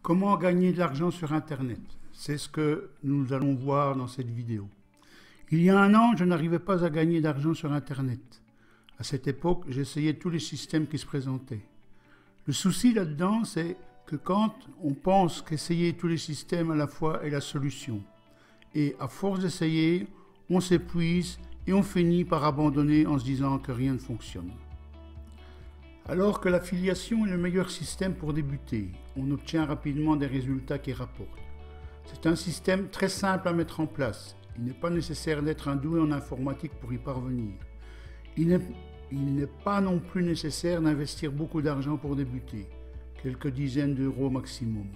Comment gagner de l'argent sur Internet? C'est ce que nous allons voir dans cette vidéo. Il y a un an, je n'arrivais pas à gagner d'argent sur Internet. À cette époque, j'essayais tous les systèmes qui se présentaient. Le souci là-dedans, c'est que quand on pense qu'essayer tous les systèmes à la fois est la solution, et à force d'essayer, on s'épuise et on finit par abandonner en se disant que rien ne fonctionne. Alors que l'affiliation est le meilleur système pour débuter, on obtient rapidement des résultats qui rapportent. C'est un système très simple à mettre en place. Il n'est pas nécessaire d'être un doué en informatique pour y parvenir. Il n'est pas non plus nécessaire d'investir beaucoup d'argent pour débuter, quelques dizaines d'euros maximum.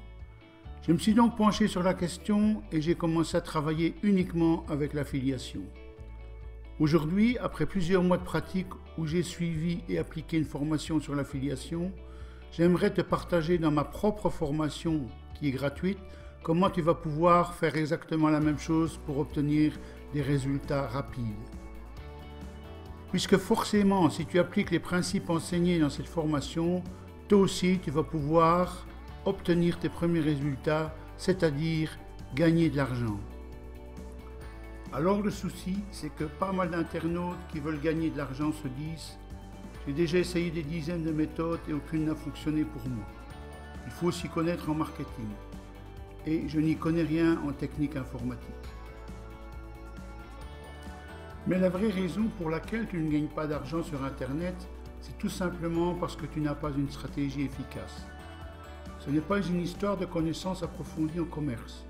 Je me suis donc penché sur la question et j'ai commencé à travailler uniquement avec l'affiliation. Aujourd'hui, après plusieurs mois de pratique où j'ai suivi et appliqué une formation sur l'affiliation, j'aimerais te partager dans ma propre formation qui est gratuite comment tu vas pouvoir faire exactement la même chose pour obtenir des résultats rapides. Puisque forcément, si tu appliques les principes enseignés dans cette formation, toi aussi tu vas pouvoir obtenir tes premiers résultats, c'est-à-dire gagner de l'argent. Alors le souci, c'est que pas mal d'internautes qui veulent gagner de l'argent se disent « J'ai déjà essayé des dizaines de méthodes et aucune n'a fonctionné pour moi. Il faut s'y connaître en marketing. Et je n'y connais rien en technique informatique. » Mais la vraie raison pour laquelle tu ne gagnes pas d'argent sur Internet, c'est tout simplement parce que tu n'as pas une stratégie efficace. Ce n'est pas une histoire de connaissances approfondies en commerce.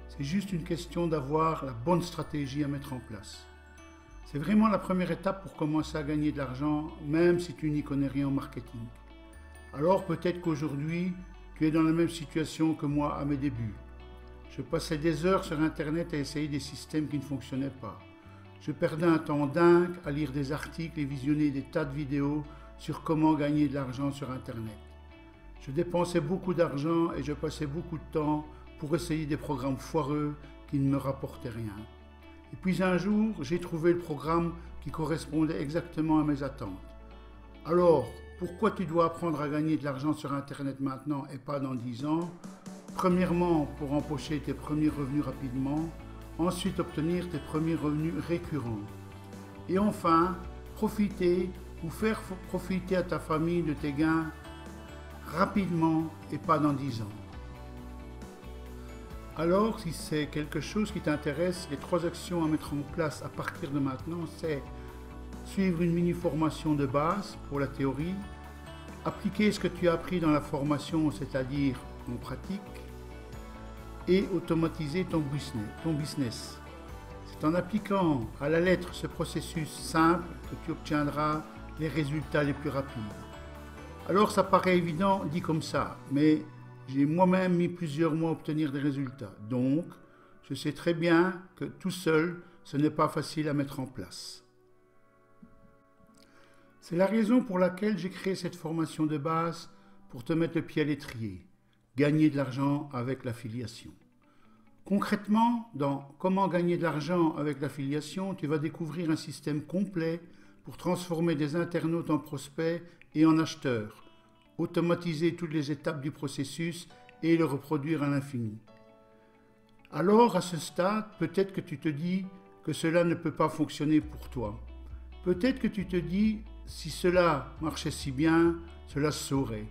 C'est juste une question d'avoir la bonne stratégie à mettre en place. C'est vraiment la première étape pour commencer à gagner de l'argent, même si tu n'y connais rien en marketing. Alors peut-être qu'aujourd'hui, tu es dans la même situation que moi à mes débuts. Je passais des heures sur Internet à essayer des systèmes qui ne fonctionnaient pas. Je perdais un temps dingue à lire des articles et visionner des tas de vidéos sur comment gagner de l'argent sur Internet. Je dépensais beaucoup d'argent et je passais beaucoup de temps pour essayer des programmes foireux qui ne me rapportaient rien. Et puis un jour, j'ai trouvé le programme qui correspondait exactement à mes attentes. Alors, pourquoi tu dois apprendre à gagner de l'argent sur Internet maintenant et pas dans 10 ans? Premièrement, pour empocher tes premiers revenus rapidement. Ensuite, obtenir tes premiers revenus récurrents. Et enfin, profiter ou faire profiter à ta famille de tes gains rapidement et pas dans 10 ans. Alors, si c'est quelque chose qui t'intéresse, les 3 actions à mettre en place à partir de maintenant, c'est suivre une mini-formation de base pour la théorie, appliquer ce que tu as appris dans la formation, c'est-à-dire en pratique, et automatiser ton business. C'est en appliquant à la lettre ce processus simple que tu obtiendras les résultats les plus rapides. Alors ça paraît évident dit comme ça, mais j'ai moi-même mis plusieurs mois à obtenir des résultats. Donc, je sais très bien que tout seul, ce n'est pas facile à mettre en place. C'est la raison pour laquelle j'ai créé cette formation de base pour te mettre le pied à l'étrier. Gagner de l'argent avec l'affiliation. Concrètement, dans Comment gagner de l'argent avec l'affiliation, tu vas découvrir un système complet pour transformer des internautes en prospects et en acheteurs, automatiser toutes les étapes du processus et le reproduire à l'infini. Alors, à ce stade, peut-être que tu te dis que cela ne peut pas fonctionner pour toi. Peut-être que tu te dis, si cela marchait si bien, cela se saurait.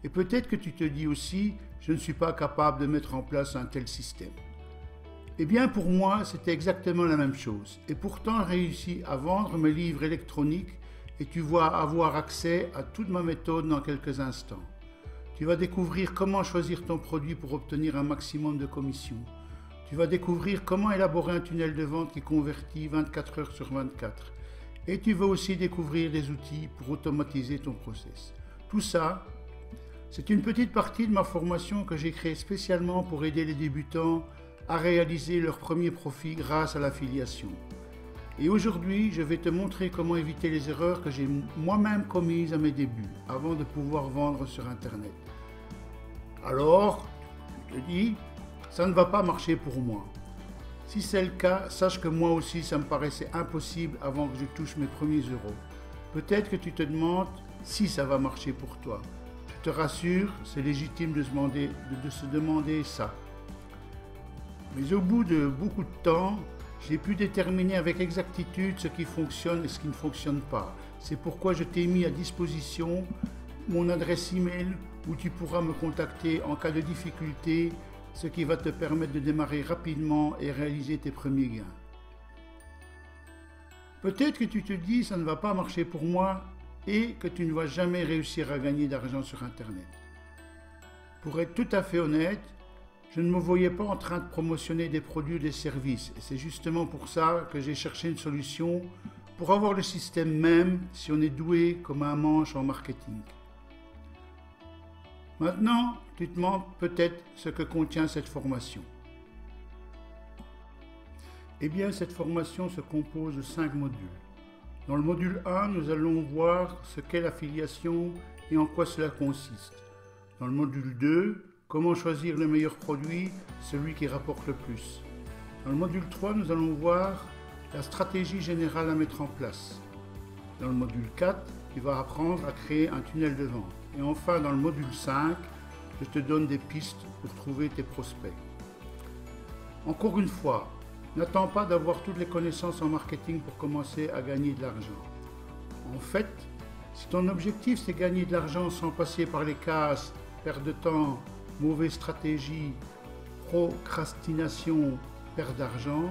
Et peut-être que tu te dis aussi, je ne suis pas capable de mettre en place un tel système. Eh bien, pour moi, c'était exactement la même chose. Et pourtant, j'ai réussi à vendre mes livres électroniques et tu vas avoir accès à toute ma méthode dans quelques instants. Tu vas découvrir comment choisir ton produit pour obtenir un maximum de commissions. Tu vas découvrir comment élaborer un tunnel de vente qui convertit 24 heures sur 24. Et tu vas aussi découvrir des outils pour automatiser ton process. Tout ça, c'est une petite partie de ma formation que j'ai créée spécialement pour aider les débutants à réaliser leur premier profit grâce à l'affiliation. Et aujourd'hui, je vais te montrer comment éviter les erreurs que j'ai moi-même commises à mes débuts, avant de pouvoir vendre sur Internet. Alors, je te dis, ça ne va pas marcher pour moi. Si c'est le cas, sache que moi aussi, ça me paraissait impossible avant que je touche mes premiers euros. Peut-être que tu te demandes si ça va marcher pour toi. Je te rassure, c'est légitime de se demander ça. Mais au bout de beaucoup de temps, j'ai pu déterminer avec exactitude ce qui fonctionne et ce qui ne fonctionne pas. C'est pourquoi je t'ai mis à disposition mon adresse email où tu pourras me contacter en cas de difficulté, ce qui va te permettre de démarrer rapidement et réaliser tes premiers gains. Peut-être que tu te dis ça ne va pas marcher pour moi et que tu ne vas jamais réussir à gagner d'argent sur Internet. Pour être tout à fait honnête, je ne me voyais pas en train de promotionner des produits ou des services et c'est justement pour ça que j'ai cherché une solution pour avoir le système même si on est doué comme un manche en marketing. Maintenant, tu te demandes peut-être ce que contient cette formation. Eh bien, cette formation se compose de 5 modules. Dans le module 1, nous allons voir ce qu'est l'affiliation et en quoi cela consiste. Dans le module 2, comment choisir le meilleur produit, celui qui rapporte le plus. Dans le module 3, nous allons voir la stratégie générale à mettre en place. Dans le module 4, tu vas apprendre à créer un tunnel de vente. Et enfin, dans le module 5, je te donne des pistes pour trouver tes prospects. Encore une fois, n'attends pas d'avoir toutes les connaissances en marketing pour commencer à gagner de l'argent. En fait, si ton objectif c'est gagner de l'argent sans passer par les cases, perte de temps, mauvaise stratégie, procrastination, perte d'argent,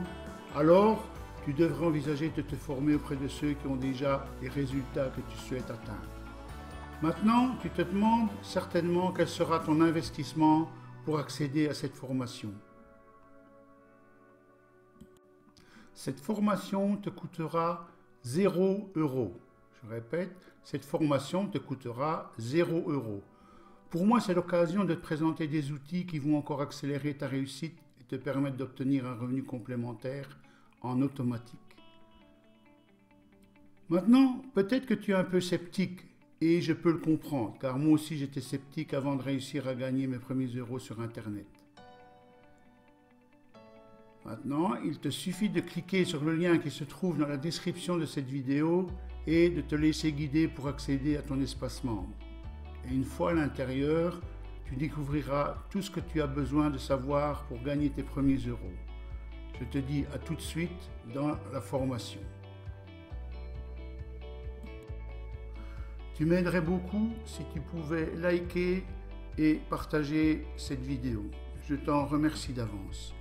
alors tu devrais envisager de te former auprès de ceux qui ont déjà les résultats que tu souhaites atteindre. Maintenant, tu te demandes certainement quel sera ton investissement pour accéder à cette formation. Cette formation te coûtera 0 €. Je répète, cette formation te coûtera 0 €. Pour moi, c'est l'occasion de te présenter des outils qui vont encore accélérer ta réussite et te permettre d'obtenir un revenu complémentaire en automatique. Maintenant, peut-être que tu es un peu sceptique et je peux le comprendre, car moi aussi j'étais sceptique avant de réussir à gagner mes premiers euros sur Internet. Maintenant, il te suffit de cliquer sur le lien qui se trouve dans la description de cette vidéo et de te laisser guider pour accéder à ton espace membre. Et une fois à l'intérieur, tu découvriras tout ce que tu as besoin de savoir pour gagner tes premiers euros. Je te dis à tout de suite dans la formation. Tu m'aiderais beaucoup si tu pouvais liker et partager cette vidéo. Je t'en remercie d'avance.